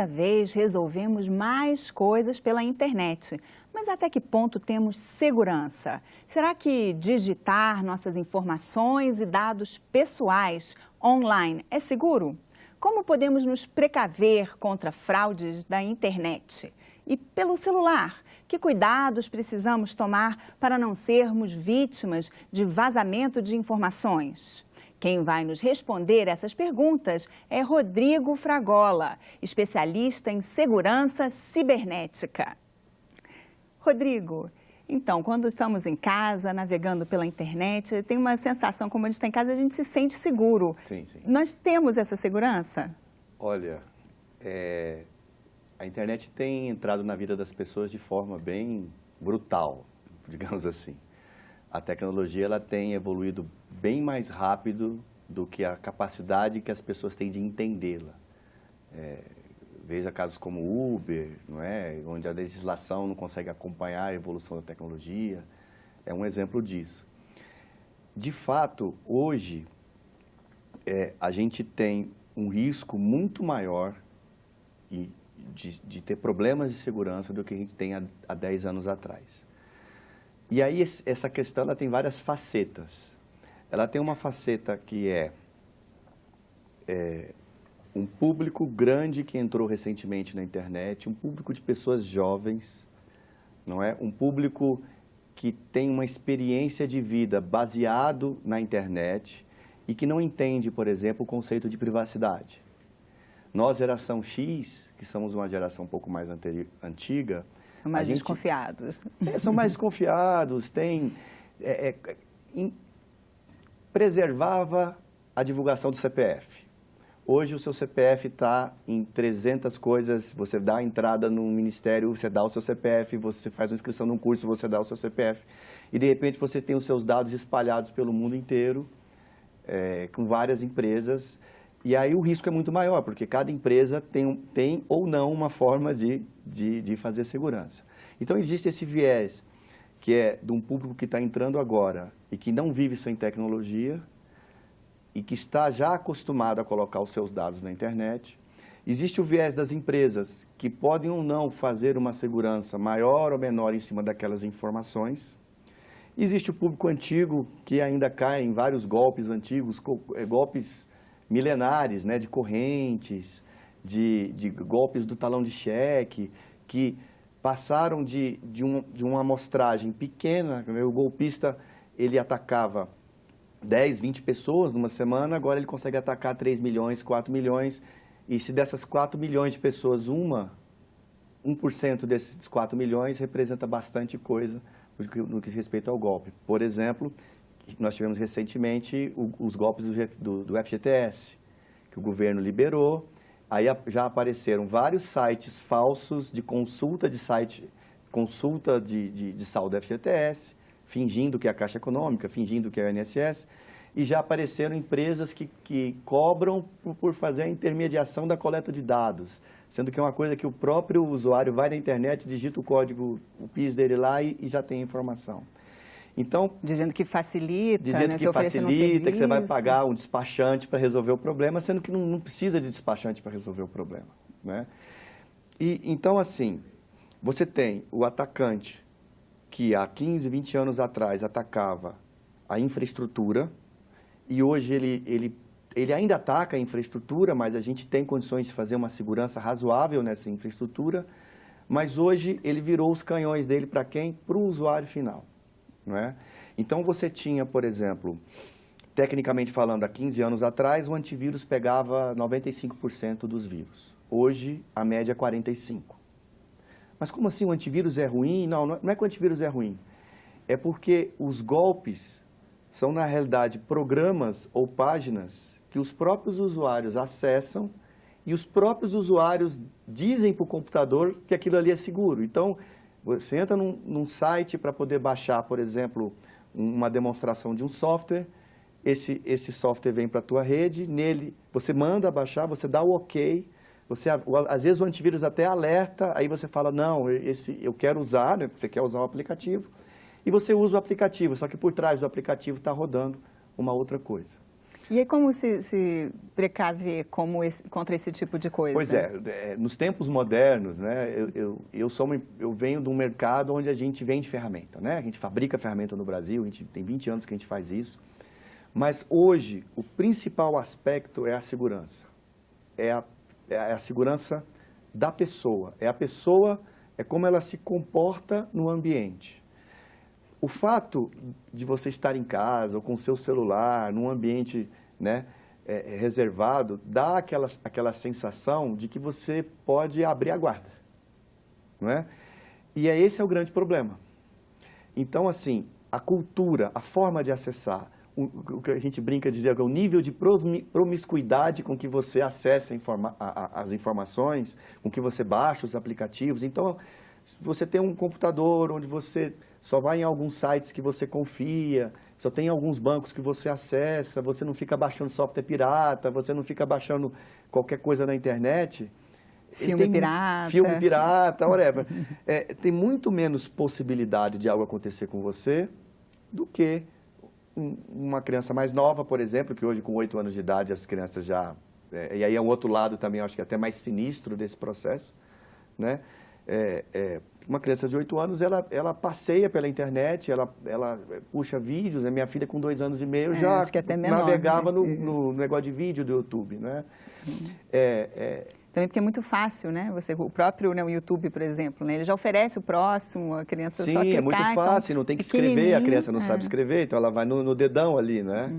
cada vez resolvemos mais coisas pela internet. Mas até que ponto temos segurança? Será que digitar nossas informações e dados pessoais online é seguro? Como podemos nos precaver contra fraudes da internet? E pelo celular, que cuidados precisamos tomar para não sermos vítimas de vazamento de informações? Quem vai nos responder essas perguntas é Rodrigo Fragola, especialista em segurança cibernética. Rodrigo, então, quando estamos em casa, navegando pela internet, tem uma sensação, como a gente está em casa, a gente se sente seguro. Sim, sim. Nós temos essa segurança? Olha, a internet tem entrado na vida das pessoas de forma bem brutal, digamos assim. A tecnologia ela tem evoluído bem mais rápido do que a capacidade que as pessoas têm de entendê-la. Veja casos como Uber, não é? Onde a legislação não consegue acompanhar a evolução da tecnologia. É um exemplo disso. De fato, hoje, a gente tem um risco muito maior de ter problemas de segurança do que a gente tem há 10 anos atrás. E aí, essa questão ela tem várias facetas. Ela tem uma faceta que é um público grande que entrou recentemente na internet, um público de pessoas jovens, não é? Um público que tem uma experiência de vida baseado na internet e que não entende, por exemplo, o conceito de privacidade. Nós, geração X, que somos uma geração um pouco mais antiga, são mais desconfiados. São mais desconfiados, preservava a divulgação do CPF. Hoje o seu CPF está em 300 coisas, você dá a entrada no ministério, você dá o seu CPF, você faz uma inscrição num curso, você dá o seu CPF. E de repente você tem os seus dados espalhados pelo mundo inteiro, com várias empresas. E aí o risco é muito maior, porque cada empresa tem ou não uma forma de fazer segurança. Então existe esse viés, que é de um público que está entrando agora e que não vive sem tecnologia e que está já acostumado a colocar os seus dados na internet. Existe o viés das empresas, que podem ou não fazer uma segurança maior ou menor em cima daquelas informações. Existe o público antigo, que ainda cai em vários golpes antigos, golpes milenares, né, de correntes, de golpes do talão de cheque, que passaram de uma amostragem pequena. O golpista ele atacava 10, 20 pessoas numa semana, agora ele consegue atacar 3 milhões, 4 milhões, e se dessas 4 milhões de pessoas, 1% desses 4 milhões representa bastante coisa no que diz respeito ao golpe. Por exemplo, nós tivemos recentemente os golpes do FGTS, que o governo liberou. Aí já apareceram vários sites falsos de consulta de saldo do FGTS, fingindo que é a Caixa Econômica, fingindo que é o INSS, e já apareceram empresas que cobram por fazer a intermediação da coleta de dados, sendo que é uma coisa que o próprio usuário vai na internet, digita o código, o PIS dele lá e já tem a informação. Então, dizendo que facilita, dizendo que facilita, que você vai pagar um despachante para resolver o problema, sendo que não precisa de despachante para resolver o problema, né? E então, assim, você tem o atacante que há 15, 20 anos atrás atacava a infraestrutura e hoje ele ainda ataca a infraestrutura, mas a gente tem condições de fazer uma segurança razoável nessa infraestrutura, mas hoje ele virou os canhões dele para quem? Para o usuário final. Não é? Então, você tinha, por exemplo, tecnicamente falando, há 15 anos atrás, o antivírus pegava 95% dos vírus. Hoje, a média é 45%. Mas como assim o antivírus é ruim? Não é que o antivírus é ruim. É porque os golpes são, na realidade, programas ou páginas que os próprios usuários acessam e os próprios usuários dizem para o computador que aquilo ali é seguro. Então, você entra num site para poder baixar, por exemplo, uma demonstração de um software, esse software vem para a tua rede, nele você manda baixar, você dá o ok, às vezes o antivírus até alerta, aí você fala, não, eu quero usar, né, porque você quer usar o aplicativo, e você usa o aplicativo, só que por trás do aplicativo está rodando uma outra coisa. E aí como se precaver contra esse tipo de coisa? Pois nos tempos modernos, né, eu venho de um mercado onde a gente vende ferramenta, né? A gente fabrica ferramenta no Brasil, a gente tem 20 anos que a gente faz isso. Mas hoje, o principal aspecto é a segurança. É a segurança da pessoa. É como ela se comporta no ambiente. O fato de você estar em casa ou com o seu celular, num ambiente, né, reservado, dá aquela sensação de que você pode abrir a guarda, não é? E esse é o grande problema. Então, assim, a cultura, a forma de acessar, o que a gente brinca de dizer, é o nível de promiscuidade com que você acessa as informações, com que você baixa os aplicativos. Então, você tem um computador onde você só vai em alguns sites que você confia, só tem alguns bancos que você acessa, você não fica baixando software pirata, você não fica baixando qualquer coisa na internet. Filme pirata, whatever. Tem muito menos possibilidade de algo acontecer com você do que uma criança mais nova, por exemplo, que hoje com 8 anos de idade as crianças já... e aí é um outro lado também, acho que até mais sinistro desse processo, né? Uma criança de 8 anos, ela passeia pela internet, ela puxa vídeos, né? Minha filha com 2 anos e meio já acho que até menor, navegava no negócio de vídeo do YouTube, né? Também porque é muito fácil, né? O próprio, né, o YouTube, por exemplo, né? Ele já oferece o próximo, a criança só clicar. Sim, é muito fácil, não tem que escrever, a criança não sabe escrever, então ela vai no dedão ali, né?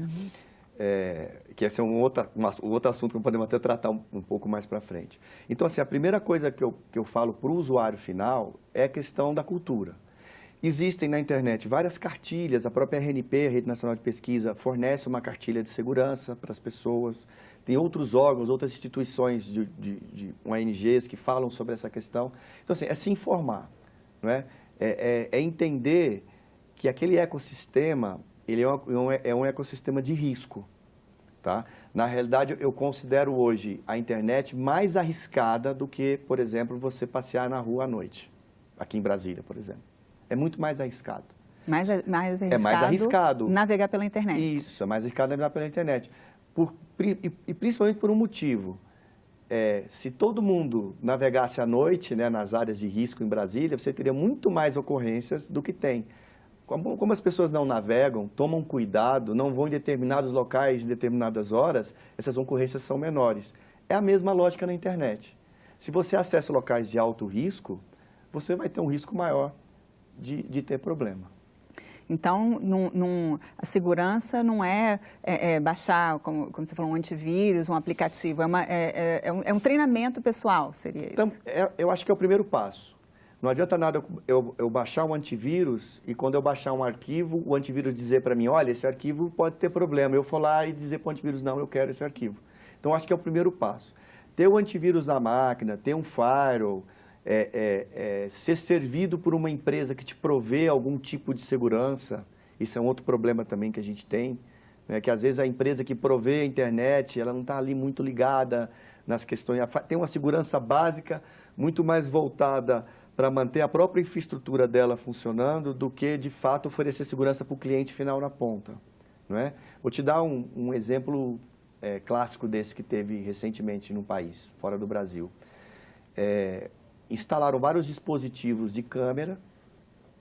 Que esse é um outro assunto que podemos até tratar um pouco mais para frente. Então, assim, a primeira coisa que eu falo para o usuário final é a questão da cultura. Existem na internet várias cartilhas, a própria RNP, a Rede Nacional de Pesquisa, fornece uma cartilha de segurança para as pessoas. Tem outros órgãos, outras instituições de ONGs que falam sobre essa questão. Então, assim, é se informar, não é? É entender que aquele ecossistema, ele é um ecossistema de risco, tá? Na realidade, eu considero hoje a internet mais arriscada do que, por exemplo, você passear na rua à noite, aqui em Brasília, por exemplo. É muito mais arriscado. Mais arriscado, é mais arriscado navegar pela internet. Isso, é mais arriscado navegar pela internet. E principalmente por um motivo. Se todo mundo navegasse à noite, né, nas áreas de risco em Brasília, você teria muito mais ocorrências do que tem. Como as pessoas não navegam, tomam cuidado, não vão em determinados locais em determinadas horas, essas ocorrências são menores. É a mesma lógica na internet. Se você acessa locais de alto risco, você vai ter um risco maior de ter problema. Então, a segurança não é baixar, como você falou, um antivírus, um aplicativo, é um treinamento pessoal, seria isso? Então, eu acho que é o primeiro passo. Não adianta nada eu baixar um antivírus e quando eu baixar um arquivo, o antivírus dizer para mim, olha, esse arquivo pode ter problema. Eu for lá e dizer para o antivírus, não, eu quero esse arquivo. Então, acho que é o primeiro passo. Ter o antivírus na máquina, ter um firewall, ser servido por uma empresa que te provê algum tipo de segurança, isso é um outro problema também que a gente tem, né? Que às vezes a empresa que provê a internet, ela não está ali muito ligada nas questões, tem uma segurança básica muito mais voltada para manter a própria infraestrutura dela funcionando do que, de fato, oferecer segurança para o cliente final na ponta, não é? Vou te dar um exemplo clássico desse que teve recentemente no país, fora do Brasil. Instalaram vários dispositivos de câmera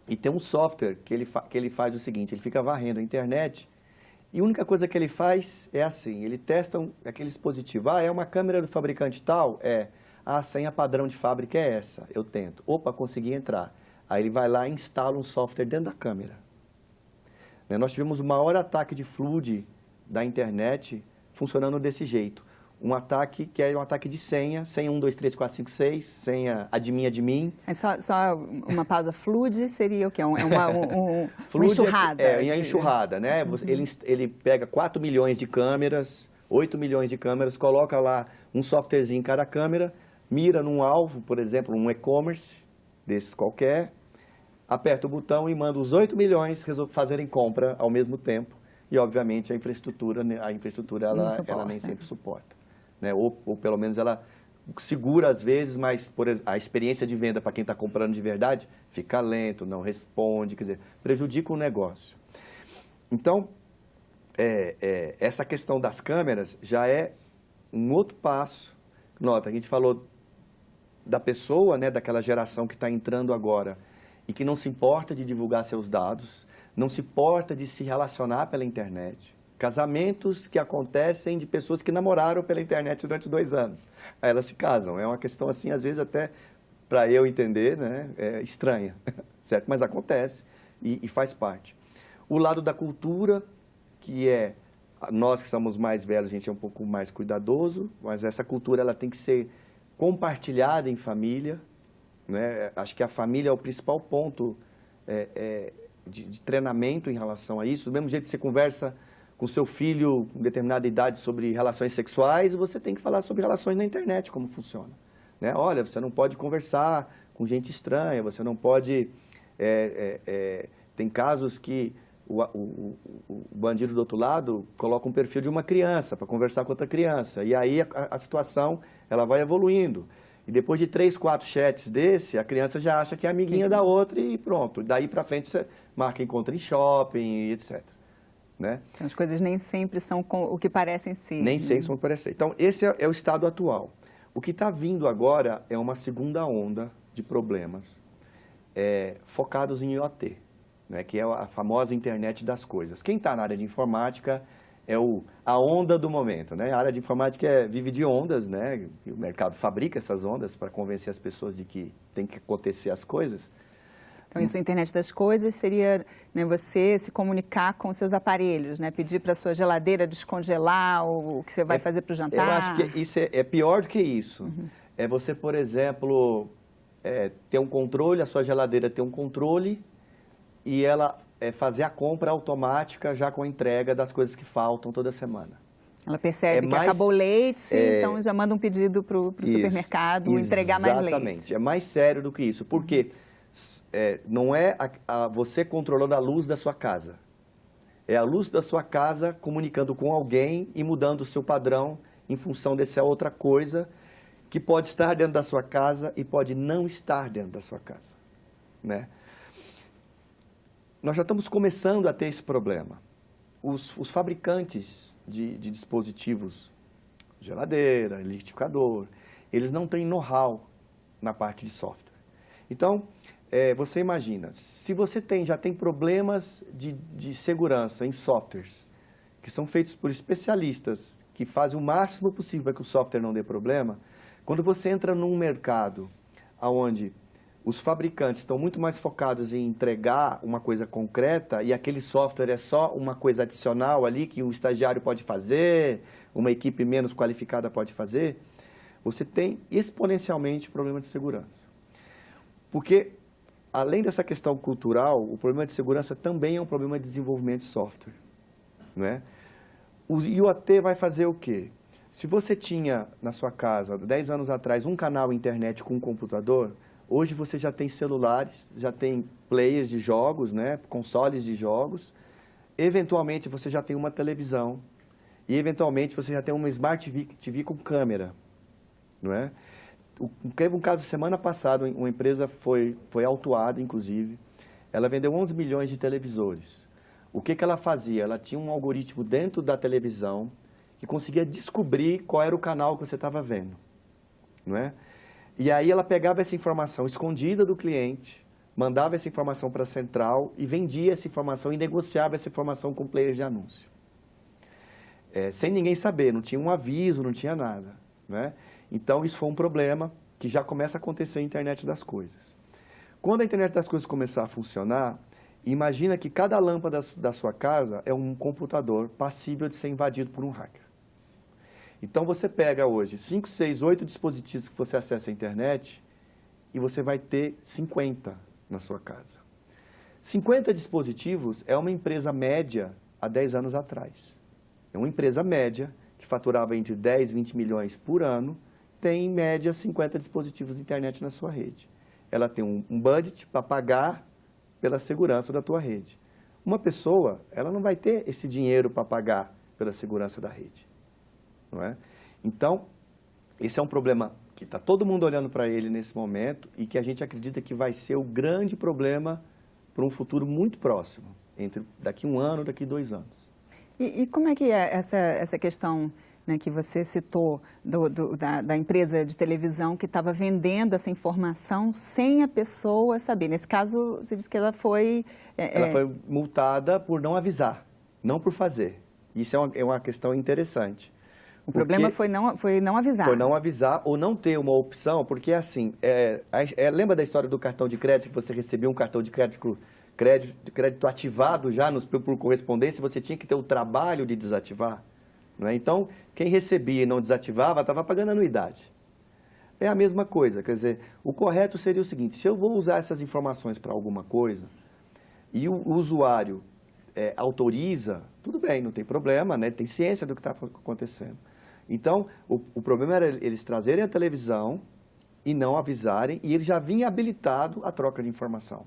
e tem um software que ele faz o seguinte, ele fica varrendo a internet e a única coisa que ele faz é assim, ele testa aquele dispositivo, é uma câmera do fabricante tal? A senha padrão de fábrica é essa, eu tento. Opa, consegui entrar. Aí ele vai lá e instala um software dentro da câmera. Nós tivemos o maior ataque de flood da internet funcionando desse jeito. Um ataque que é um ataque de senha 1, 2, 3, 4, 5, 6, senha admin. Só uma pausa, flood seria o quê? Uma enxurrada? É a enxurrada, né? Ele pega 4 milhões de câmeras, 8 milhões de câmeras, coloca lá um softwarezinho em cada câmera, mira num alvo, por exemplo, um e-commerce, desses qualquer, aperta o botão e manda os 8 milhões fazerem compra ao mesmo tempo. E, obviamente, a infraestrutura ela nem sempre suporta. Né? Ou pelo menos ela segura às vezes, mas a experiência de venda para quem está comprando de verdade fica lento, não responde, quer dizer, prejudica o negócio. Então, essa questão das câmeras já é um outro passo. Nota, a gente falou da pessoa, né, daquela geração que está entrando agora e que não se importa de divulgar seus dados, não se importa de se relacionar pela internet. Casamentos que acontecem de pessoas que namoraram pela internet durante 2 anos. Aí elas se casam. É uma questão assim, às vezes até para eu entender, né, estranha, certo? Mas acontece e faz parte. O lado da cultura, que nós que somos mais velhos, a gente é um pouco mais cuidadoso, mas essa cultura ela tem que ser compartilhada em família, né? Acho que a família é o principal ponto de treinamento em relação a isso. Do mesmo jeito que você conversa com seu filho com determinada idade sobre relações sexuais, você tem que falar sobre relações na internet, como funciona, né? Olha, você não pode conversar com gente estranha, você não pode... tem casos que o bandido do outro lado coloca um perfil de uma criança para conversar com outra criança. E aí a situação ela vai evoluindo. E depois de 3, 4 chats desse, a criança já acha que é amiguinha da outra e pronto. Daí para frente você marca encontro em shopping, etc. Né? Então, as coisas nem sempre são o que parecem ser. Nem sempre são o que parecem. Então, esse é o estado atual. O que está vindo agora é uma segunda onda de problemas focados em IoT. Né, que é a famosa internet das coisas. Quem está na área de informática é a onda do momento. Né? A área de informática vive de ondas, né? E o mercado fabrica essas ondas para convencer as pessoas de que tem que acontecer as coisas. Então, isso, a internet das coisas, seria, né, você se comunicar com seus aparelhos, né? Pedir para a sua geladeira descongelar o que você vai fazer para o jantar. Eu acho que isso é pior do que isso. Uhum. É você, por exemplo, ter um controle, a sua geladeira ter um controle e ela fazer a compra automática já com a entrega das coisas que faltam toda semana. Ela percebe que acabou o leite, então já manda um pedido para o supermercado entregar mais leite. Exatamente, é mais sério do que isso, porque não é você controlando a luz da sua casa. É a luz da sua casa comunicando com alguém e mudando o seu padrão em função dessa outra coisa que pode estar dentro da sua casa e pode não estar dentro da sua casa, né? Nós já estamos começando a ter esse problema. Os fabricantes de dispositivos, geladeira, liquidificador, eles não têm know-how na parte de software. Então, você imagina, se você já tem problemas de segurança em softwares, que são feitos por especialistas, que fazem o máximo possível para que o software não dê problema, quando você entra num mercado onde os fabricantes estão muito mais focados em entregar uma coisa concreta e aquele software é só uma coisa adicional ali que o estagiário pode fazer, uma equipe menos qualificada pode fazer, você tem exponencialmente problema de segurança. Porque, além dessa questão cultural, o problema de segurança também é um problema de desenvolvimento de software, né? O IoT vai fazer o quê? Se você tinha na sua casa, 10 anos atrás, um canal internet com um computador, hoje você já tem celulares, já tem players de jogos, né, consoles de jogos. Eventualmente você já tem uma televisão e eventualmente você já tem uma Smart TV com câmera, não é? Teve um caso semana passada, uma empresa foi autuada, inclusive. Ela vendeu 11 milhões de televisores. O que ela fazia? Ela tinha um algoritmo dentro da televisão que conseguia descobrir qual era o canal que você estava vendo, não é? E aí ela pegava essa informação escondida do cliente, mandava essa informação para a central e vendia essa informação e negociava essa informação com players de anúncio. Sem ninguém saber, não tinha um aviso, não tinha nada, né? Então isso foi um problema que já começa a acontecer na internet das coisas. Quando a internet das coisas começar a funcionar, imagina que cada lâmpada da sua casa é um computador passível de ser invadido por um hacker. Então, você pega hoje 5, 6, 8 dispositivos que você acessa a internet e você vai ter 50 na sua casa. 50 dispositivos é uma empresa média há 10 anos atrás. É uma empresa média que faturava entre 10 e 20 milhões por ano, tem em média 50 dispositivos de internet na sua rede. Ela tem um budget para pagar pela segurança da tua rede. Uma pessoa, ela não vai ter esse dinheiro para pagar pela segurança da rede. Não é? Então, esse é um problema que está todo mundo olhando para ele nesse momento e que a gente acredita que vai ser o grande problema para um futuro muito próximo, daqui 1 ano, daqui 2 anos. E como é que é essa questão, né, que você citou da empresa de televisão que estava vendendo essa informação sem a pessoa saber? Nesse caso, você disse que ela foi... Ela foi multada por não avisar, não por fazer. Isso é uma questão interessante. O problema foi não avisar. Foi não avisar ou não ter uma opção, porque assim, lembra da história do cartão de crédito, que você recebia um cartão de crédito ativado já por correspondência, você tinha que ter o trabalho de desativar? Não é? Então, quem recebia e não desativava estava pagando anuidade. É a mesma coisa, quer dizer, o correto seria o seguinte: se eu vou usar essas informações para alguma coisa e o usuário autoriza, tudo bem, não tem problema, né? Tem ciência do que está acontecendo. Então, o problema era eles trazerem a televisão e não avisarem, e ele já vinha habilitado a troca de informação.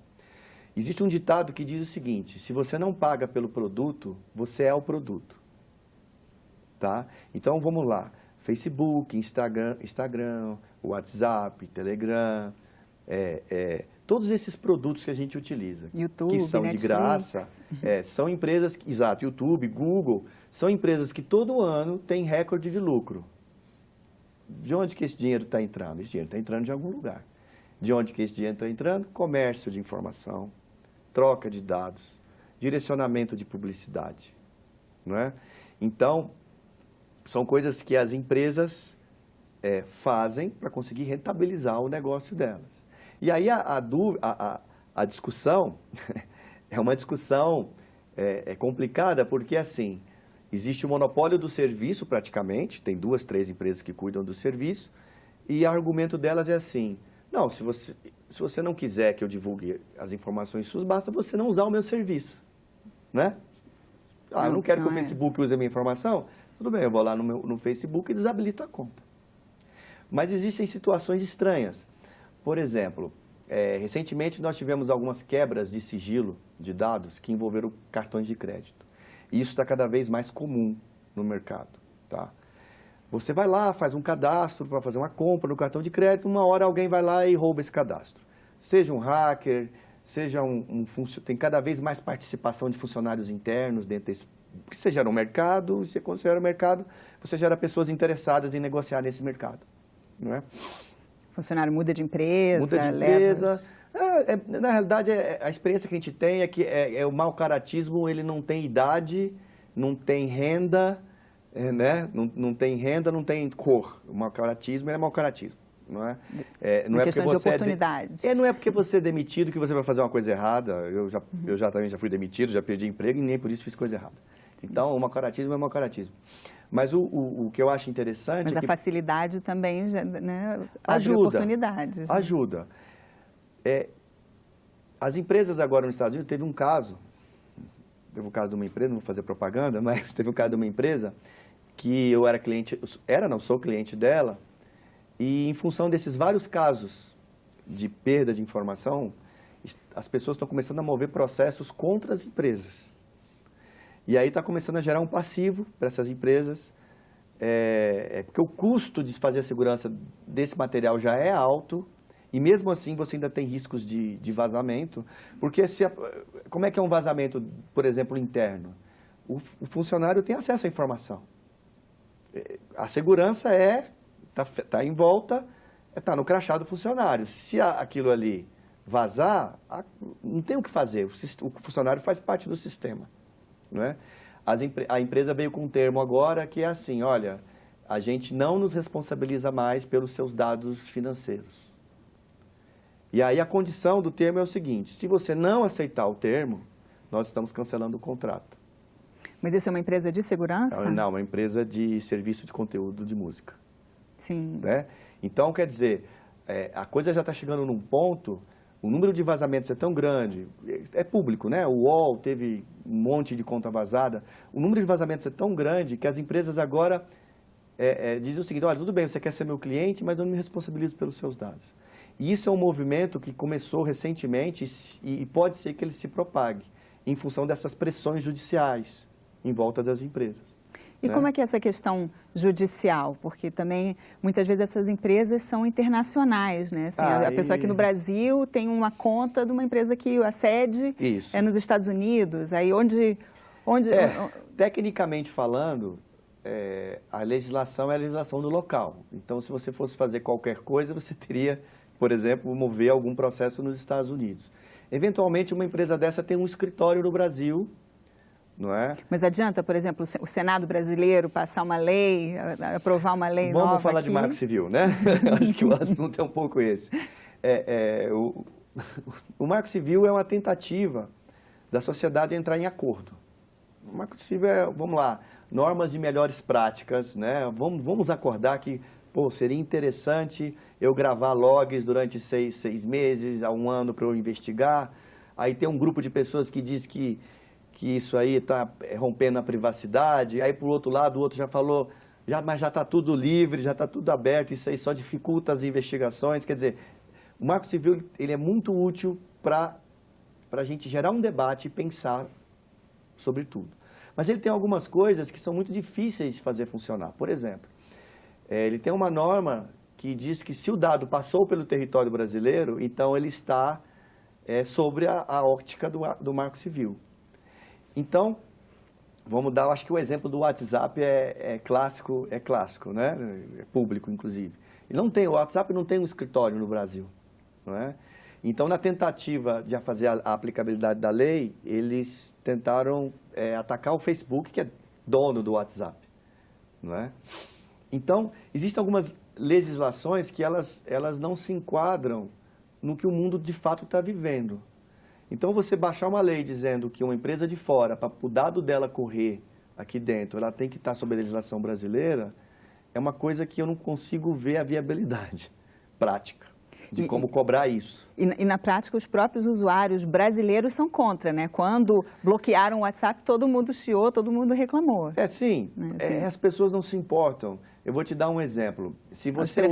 Existe um ditado que diz o seguinte: se você não paga pelo produto, você é o produto. Tá? Então, vamos lá. Facebook, Instagram, WhatsApp, Telegram, todos esses produtos que a gente utiliza, YouTube, que são Netflix. De graça, são empresas, exato, YouTube, Google, são empresas que todo ano têm recorde de lucro. De onde que esse dinheiro está entrando? Esse dinheiro está entrando de algum lugar. De onde que esse dinheiro está entrando? Comércio de informação, troca de dados, direcionamento de publicidade. Não é? Então, são coisas que as empresas fazem para conseguir rentabilizar o negócio delas. E aí a discussão é uma discussão complicada, porque assim, existe o monopólio do serviço praticamente, tem 2, 3 empresas que cuidam do serviço, e o argumento delas é assim: não, se você não quiser que eu divulgue as informações suas, basta você não usar o meu serviço, né? Eu não quero que o Facebook use a minha informação, tudo bem, eu vou lá no Facebook e desabilito a conta. Mas existem situações estranhas. Por exemplo, recentemente nós tivemos algumas quebras de sigilo de dados que envolveram cartões de crédito. E isso está cada vez mais comum no mercado. Tá? Você vai lá, faz um cadastro para fazer uma compra no cartão de crédito, uma hora alguém vai lá e rouba esse cadastro. Seja um hacker, seja tem cada vez mais participação de funcionários internos dentro desse. Porque você gera um mercado, e quando você gera um mercado, você gera pessoas interessadas em negociar nesse mercado. Não é? O funcionário muda de empresa. Muda de empresa. Na realidade, a experiência que a gente tem é que o mau caratismo, ele não tem idade, não tem renda, né? Não tem renda, não tem cor. O mau caratismo é mau caratismo. Não é? Não é questão porque de oportunidades. Não é porque você é demitido que você vai fazer uma coisa errada. Eu também já fui demitido, já perdi emprego e nem por isso fiz coisa errada. Então, o mau caratismo é mau caratismo. Mas o que eu acho interessante... Mas a facilidade também, né, ajuda oportunidades. Né? Ajuda. As empresas agora nos Estados Unidos, teve um caso de uma empresa, não vou fazer propaganda, mas teve um caso de uma empresa que eu era cliente, sou cliente dela, e em função desses vários casos de perda de informação, as pessoas estão começando a mover processos contra as empresas. E aí está começando a gerar um passivo para essas empresas, porque o custo de fazer a segurança desse material já é alto, e mesmo assim você ainda tem riscos de vazamento, porque como é que é um vazamento, por exemplo, interno? O funcionário tem acesso à informação. A segurança está em volta, está no crachá do funcionário. Se aquilo ali vazar, não tem o que fazer, o funcionário faz parte do sistema. Não é? A empresa veio com um termo agora que é assim: olha, a gente não nos responsabiliza mais pelos seus dados financeiros. E aí a condição do termo é o seguinte: se você não aceitar o termo, nós estamos cancelando o contrato. Mas isso é uma empresa de segurança? Não, uma empresa de serviço de conteúdo de música. Sim. Né? Então, quer dizer, a coisa já está chegando num ponto... O número de vazamentos é tão grande, é público, né? O UOL teve um monte de conta vazada. O número de vazamentos é tão grande que as empresas agora dizem o seguinte: olha, tudo bem, você quer ser meu cliente, mas eu não me responsabilizo pelos seus dados. E isso é um movimento que começou recentemente e pode ser que ele se propague em função dessas pressões judiciais em volta das empresas. E como é que é essa questão judicial? Porque também, muitas vezes, essas empresas são internacionais, né? Assim, a pessoa aqui no Brasil tem uma conta de uma empresa que a sede é nos Estados Unidos. Aí onde Tecnicamente falando, a legislação é a legislação do local. Então, se você fosse fazer qualquer coisa, você teria, por exemplo, mover algum processo nos Estados Unidos. Eventualmente, uma empresa dessa tem um escritório no Brasil, não é? Mas adianta, por exemplo, o Senado brasileiro passar uma lei, aprovar uma lei nova? Vamos falar aqui? de marco civil, né? Acho que o assunto é um pouco esse. O marco civil é uma tentativa da sociedade entrar em acordo. O marco civil é, vamos lá, normas de melhores práticas, né? Vamos acordar que, seria interessante eu gravar logs durante 6 meses, a 1 ano para eu investigar. Aí tem um grupo de pessoas que diz que isso aí está rompendo a privacidade. Aí, por outro lado, o outro já falou, mas já está tudo livre, já está tudo aberto, isso aí só dificulta as investigações. Quer dizer, o marco civil ele é muito útil para a gente gerar um debate e pensar sobre tudo. Mas ele tem algumas coisas que são muito difíceis de fazer funcionar. Por exemplo, ele tem uma norma que diz que se o dado passou pelo território brasileiro, então ele está sobre a ótica do marco civil. Então, vamos dar, acho que o exemplo do WhatsApp é clássico, né? É público, inclusive. O WhatsApp não tem um escritório no Brasil, não é? Então, na tentativa de fazer a aplicabilidade da lei, eles tentaram atacar o Facebook, que é dono do WhatsApp, não é? Então, existem algumas legislações que elas não se enquadram no que o mundo de fato está vivendo. Então, você baixar uma lei dizendo que uma empresa de fora, para o dado dela correr aqui dentro, ela tem que estar sob a legislação brasileira, é uma coisa que eu não consigo ver a viabilidade prática de como cobrar isso. E na prática, os próprios usuários brasileiros são contra, né? Quando bloquearam o WhatsApp, todo mundo chiou, todo mundo reclamou. Sim. As pessoas não se importam. Eu vou te dar um exemplo. Se você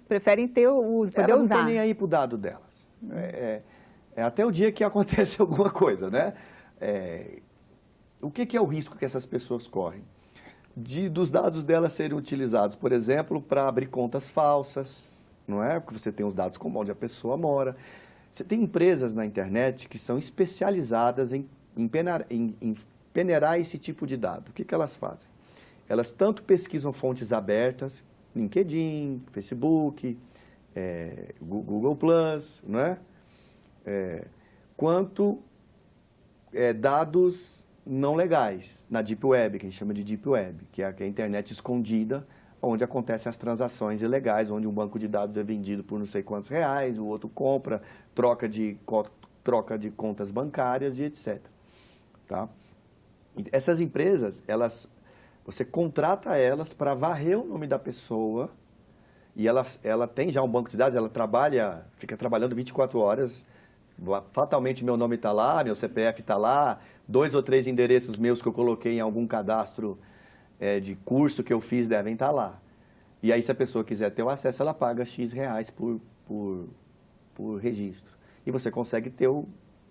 preferem ter o uso, poder usar. Elas não estão nem aí para o dado delas. Até o dia que acontece alguma coisa, né? O que é o risco que essas pessoas correm? Dos dados delas serem utilizados, por exemplo, para abrir contas falsas, não é? Porque você tem os dados como onde a pessoa mora. Você tem empresas na internet que são especializadas em peneirar esse tipo de dado. O que elas fazem? Elas tanto pesquisam fontes abertas, LinkedIn, Facebook, Google+, não é? Quanto dados não legais na Deep Web, que a gente chama de Deep Web, que é a internet escondida, onde acontecem as transações ilegais, onde um banco de dados é vendido por não sei quantos reais, o outro compra, troca de contas bancárias e etc. Tá? Essas empresas, você contrata elas para varrer o nome da pessoa e ela tem já um banco de dados, ela fica trabalhando 24 horas, fatalmente meu nome está lá, meu CPF está lá, 2 ou 3 endereços meus que eu coloquei em algum cadastro de curso que eu fiz devem estar lá. E aí, se a pessoa quiser ter o acesso, ela paga X reais por registro. E você consegue ter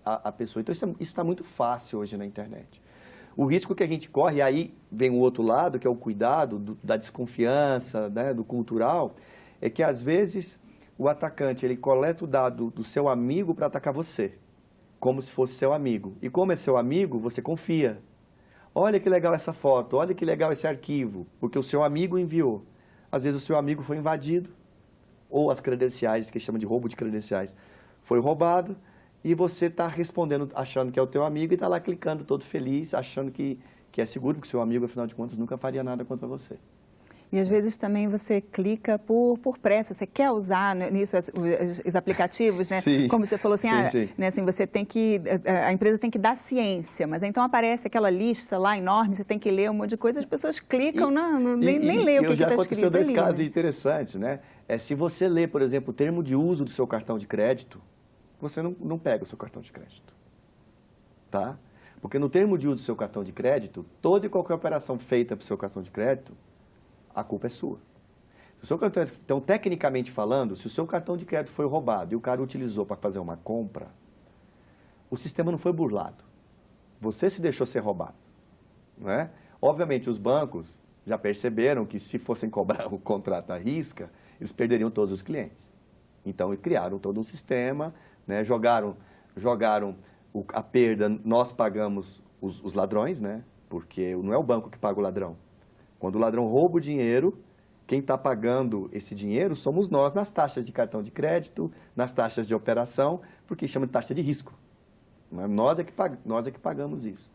a pessoa. Então, isso está muito fácil hoje na internet. O risco que a gente corre, e aí vem o outro lado, que é o cuidado da desconfiança, né, do cultural, é que, às vezes, o atacante ele coleta o dado do seu amigo para atacar você, como se fosse seu amigo. E como é seu amigo, você confia. Olha que legal essa foto, olha que legal esse arquivo, porque o seu amigo enviou. Às vezes o seu amigo foi invadido, ou as credenciais, que chama de roubo de credenciais, foi roubado, e você está respondendo achando que é o teu amigo e está lá clicando todo feliz, achando que é seguro, porque o seu amigo, afinal de contas, nunca faria nada contra você. E às vezes também você clica por pressa, você quer usar nisso os aplicativos, né? Sim. Como você falou assim, sim. Né, assim, a empresa tem que dar ciência, mas então aparece aquela lista lá enorme, você tem que ler um monte de coisa, as pessoas clicam, nem lê o que está escrito. Já aconteceu 2 casos né? interessantes, né? Se você lê, por exemplo, o termo de uso do seu cartão de crédito, você não pega o seu cartão de crédito, tá? Porque no termo de uso do seu cartão de crédito, toda e qualquer operação feita para o seu cartão de crédito, a culpa é sua. Então, tecnicamente falando, se o seu cartão de crédito foi roubado e o cara utilizou para fazer uma compra, o sistema não foi burlado. Você se deixou ser roubado, não é? Obviamente, os bancos já perceberam que se fossem cobrar o contrato à risca, eles perderiam todos os clientes. Então, criaram todo um sistema, né? Jogaram a perda, nós pagamos os ladrões, né? Porque não é o banco que paga o ladrão. Quando o ladrão rouba o dinheiro, quem está pagando esse dinheiro somos nós nas taxas de cartão de crédito, nas taxas de operação, porque chama de taxa de risco. Nós é que pagamos isso.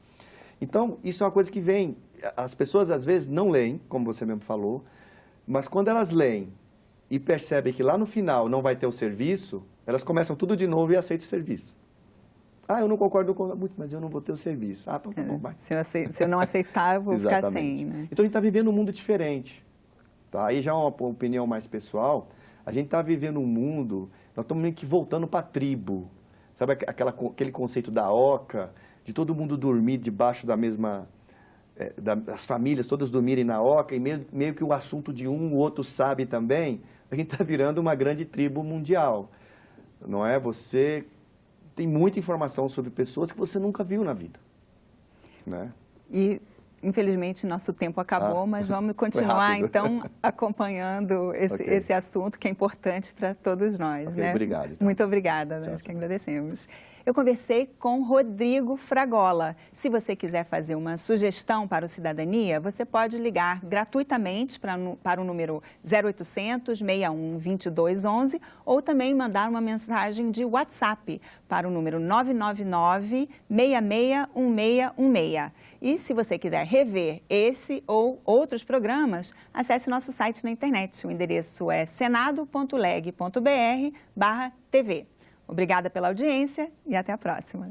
Então, isso é uma coisa que vem... As pessoas, às vezes, não leem, como você mesmo falou, mas quando elas leem e percebem que lá no final não vai ter o serviço, elas começam tudo de novo e aceitam o serviço. Ah, eu não concordo com muito, mas eu não vou ter o serviço. Ah, então tá bom, vai. Se eu não aceitar, eu vou ficar sem, né? Então, a gente está vivendo um mundo diferente. Tá? Aí já é uma opinião mais pessoal. A gente está vivendo um mundo... Nós estamos meio que voltando para a tribo. Sabe aquele conceito da oca, de todo mundo dormir debaixo da mesma... das famílias todas dormirem na oca, e meio que o assunto de um, o outro sabe também. A gente está virando uma grande tribo mundial. Não é? Você tem muita informação sobre pessoas que você nunca viu na vida. Né? E, infelizmente, nosso tempo acabou, mas vamos continuar, então, acompanhando esse assunto que é importante para todos nós. Né? Obrigado. Então. Muito obrigada, nós que agradecemos. Eu conversei com Rodrigo Fragola. Se você quiser fazer uma sugestão para o Cidadania, você pode ligar gratuitamente para o número 0800 61 2211 ou também mandar uma mensagem de WhatsApp para o número 999 661616. E se você quiser rever esse ou outros programas, acesse nosso site na internet. O endereço é senado.leg.br/TV. Obrigada pela audiência e até a próxima.